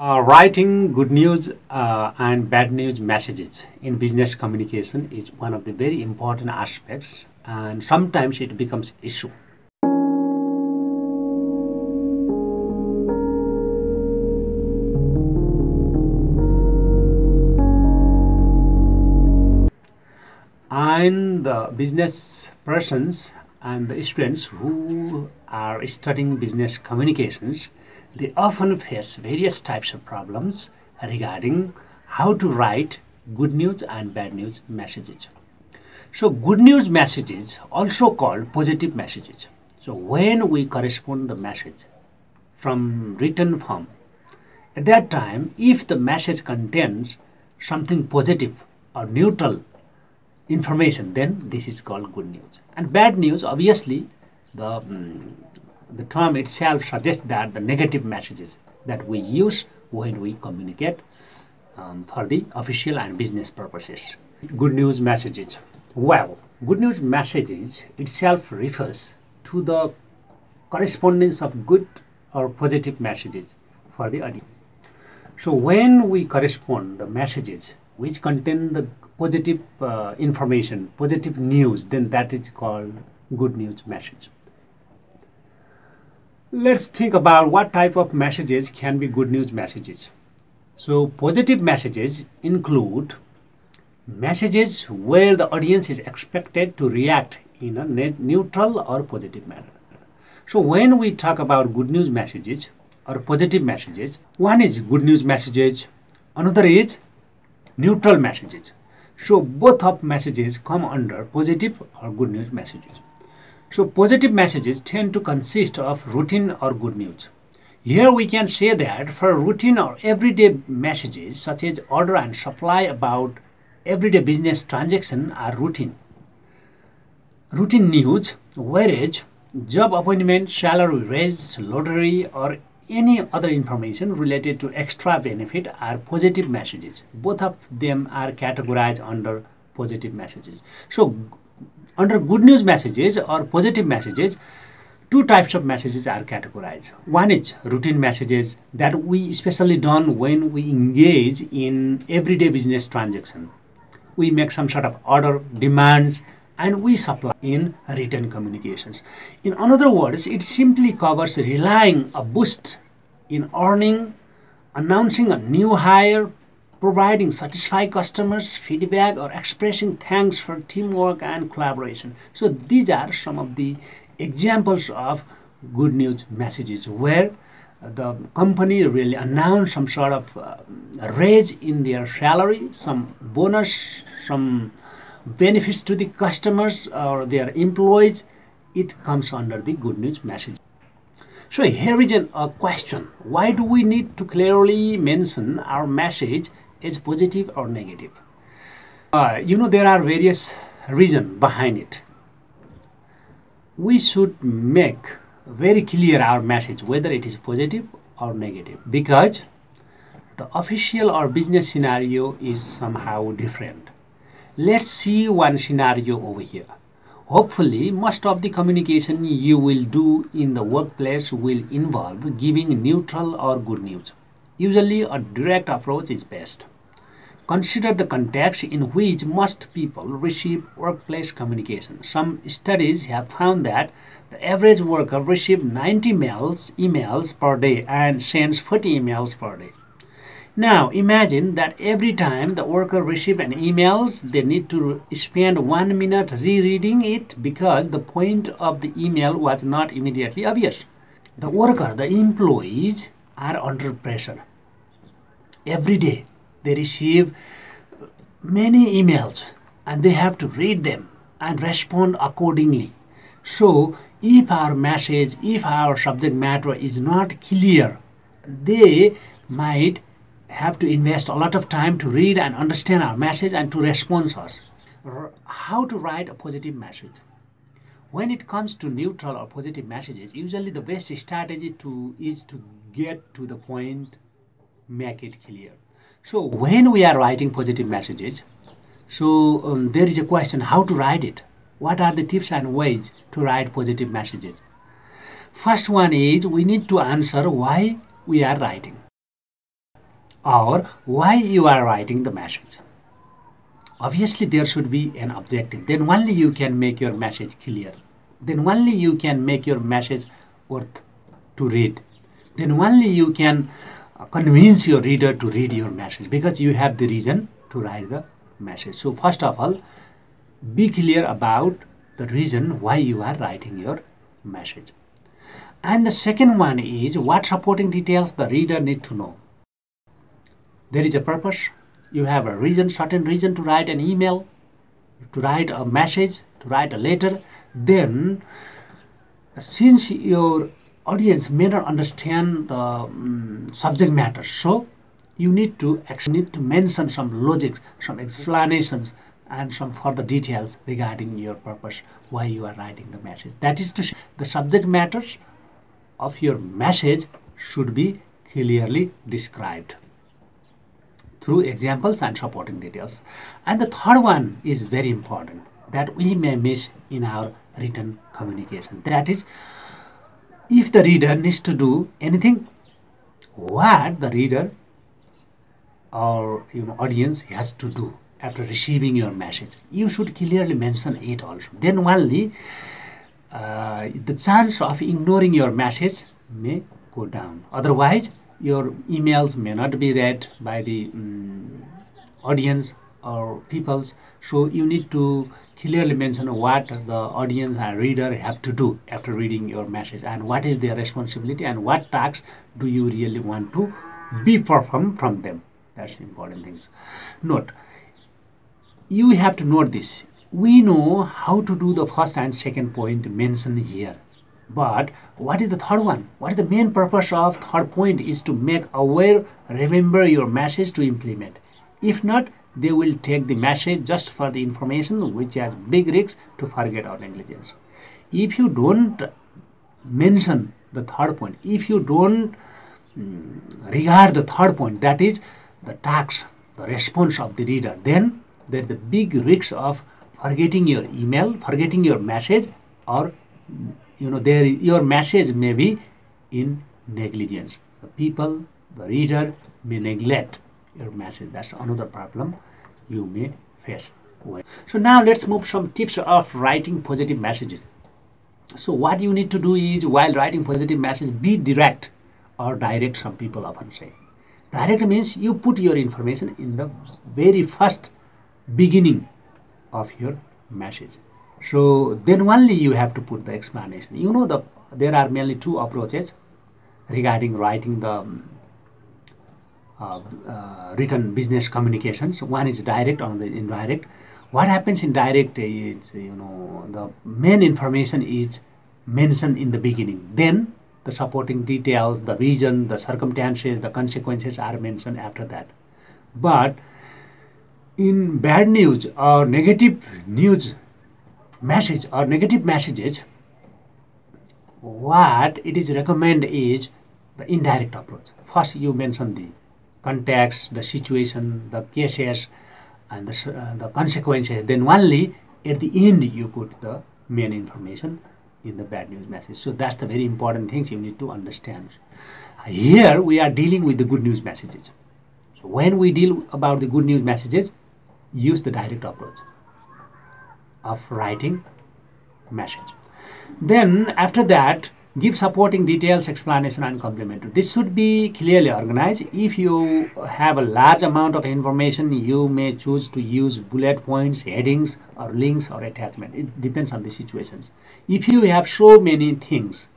Writing good news and bad news messages in business communication is one of the very important aspects, and sometimes it becomes issue. And the business persons and the students who are studying business communications, they often face various types of problems regarding how to write good news and bad news messages. So good news messages, also called positive messages. So when we correspond the message from written form, at that time, if the message contains something positive or neutral information, then this is called good news. And bad news, obviously, the term itself suggests that the negative messages that we use when we communicate for the official and business purposes. Good news messages. Well, good news messages itself refers to the correspondence of good or positive messages for the audience. So when we correspond the messages which contain the positive information, positive news, then that is called good news message. Let's think about what type of messages can be good news messages. So positive messages include messages where the audience is expected to react in a neutral or positive manner. So when we talk about good news messages or positive messages, one is good news messages, another is neutral messages. So both of messages come under positive or good news messages. So positive messages tend to consist of routine or good news. Here we can say that for routine or everyday messages such as order and supply about everyday business transaction are routine news, whereas job appointment, salary raise, lottery or any other information related to extra benefit are positive messages. Both of them are categorized under positive messages. So under good news messages or positive messages, two types of messages are categorized. One is routine messages that we especially done when we engage in everyday business transaction. We make some sort of order, demands, and we supply in written communications. In other words, it simply covers relying a boost in earning, announcing a new hire, providing satisfied customers feedback, or expressing thanks for teamwork and collaboration. So these are some of the examples of good news messages where the company really announced some sort of raise in their salary, some bonus, some benefits to the customers or their employees. It comes under the good news message. So here is a question. Why do we need to clearly mention our message as positive or negative? There are various reasons behind it. We should make very clear our message whether it is positive or negative, because the official or business scenario is somehow different. Let's see one scenario over here. Hopefully, most of the communication you will do in the workplace will involve giving neutral or good news. Usually, a direct approach is best. Consider the context in which most people receive workplace communication. Some studies have found that the average worker receives 90 emails per day and sends 40 emails per day. Now imagine that every time the worker receives an email, they need to spend 1 minute rereading it because the point of the email was not immediately obvious. The worker, the employees are under pressure. Every day they receive many emails and they have to read them and respond accordingly. So if our message, if our subject matter is not clear, they might have to invest a lot of time to read and understand our message and to respond to us. How to write a positive message? When it comes to neutral or positive messages, usually the best strategy is to get to the point, make it clear. So when we are writing positive messages, there is a question how to write it. What are the tips and ways to write positive messages? First one is we need to answer why we are writing. or why you are writing the message. Obviously, there should be an objective. Then only you can make your message clear. Then only you can make your message worth to read. Then only you can convince your reader to read your message, because you have the reason to write the message. So first of all, be clear about the reason why you are writing your message. And the second one is what supporting details the reader need to know. There is a purpose. You have a reason, certain reason to write an email, to write a message, to write a letter. Then, since your audience may not understand the subject matter, so you need to mention some logics, some explanations, and some further details regarding your purpose, why you are writing the message. That is to say, the subject matters of your message should be clearly described through examples and supporting details. And the third one is very important that we may miss in our written communication. That is, if the reader needs to do anything, what the reader or audience has to do after receiving your message, you should clearly mention it also. Then only the chance of ignoring your message may go down. Otherwise, your emails may not be read by the audience or peoples. So you need to clearly mention what the audience and reader have to do after reading your message, and what is their responsibility, and what tasks do you really want to be performed from them. That's the important things. Note, you have to note this. We know how to do the first and second point mentioned here. But what is the third one? What is the main purpose of third point is to make aware, remember your message to implement. If not, they will take the message just for the information, which has big risks to forget or negligence. If you don't mention the third point, if you don't regard the third point, that is the task, the response of the reader, then there is the big risk of forgetting your email, forgetting your message, or your message may be in negligence. The people, the reader may neglect your message. That's another problem you may face. So now let's move some tips of writing positive messages. So what you need to do is, while writing positive message, be direct or direct, some people often say. Direct means you put your information in the very first beginning of your message. So then only you have to put the explanation. There are mainly two approaches regarding writing the written business communications. One is direct, and the indirect. What happens in direct is, the main information is mentioned in the beginning. Then the supporting details, the reason, the circumstances, the consequences are mentioned after that. But in bad news or negative news message or negative messages, what it is recommended is the indirect approach. First, you mention the context, the situation, the cases, and the consequences. Then only at the end you put the main information in the bad news message. So that's the very important things you need to understand. Here we are dealing with the good news messages. So when we deal about the good news messages, use the direct approach of writing message. Then after that, give supporting details, explanation, and complement. This should be clearly organized. If you have a large amount of information, you may choose to use bullet points, headings, or links, or attachment. It depends on the situations. If you have so many things,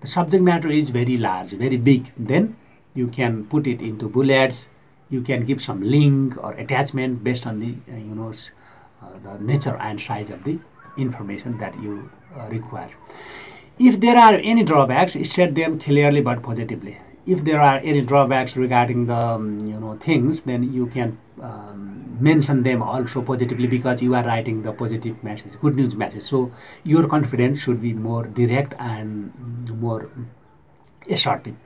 the subject matter is very large, very big, then you can put it into bullets. You can give some link or attachment based on the the nature and size of the information that you require. If there are any drawbacks, state them clearly but positively. If there are any drawbacks regarding the things, then you can mention them also positively, because you are writing the positive message, good news message. So your confidence should be more direct and more assertive.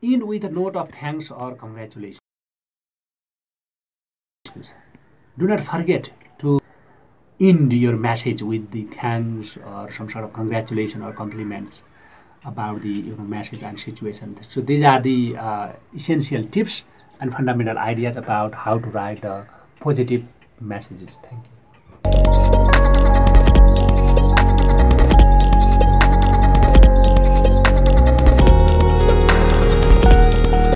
End with a note of thanks or congratulations. Do not forget to end your message with the thanks or some sort of congratulation or compliments about the message and situation. So these are the essential tips and fundamental ideas about how to write the positive messages. Thank you.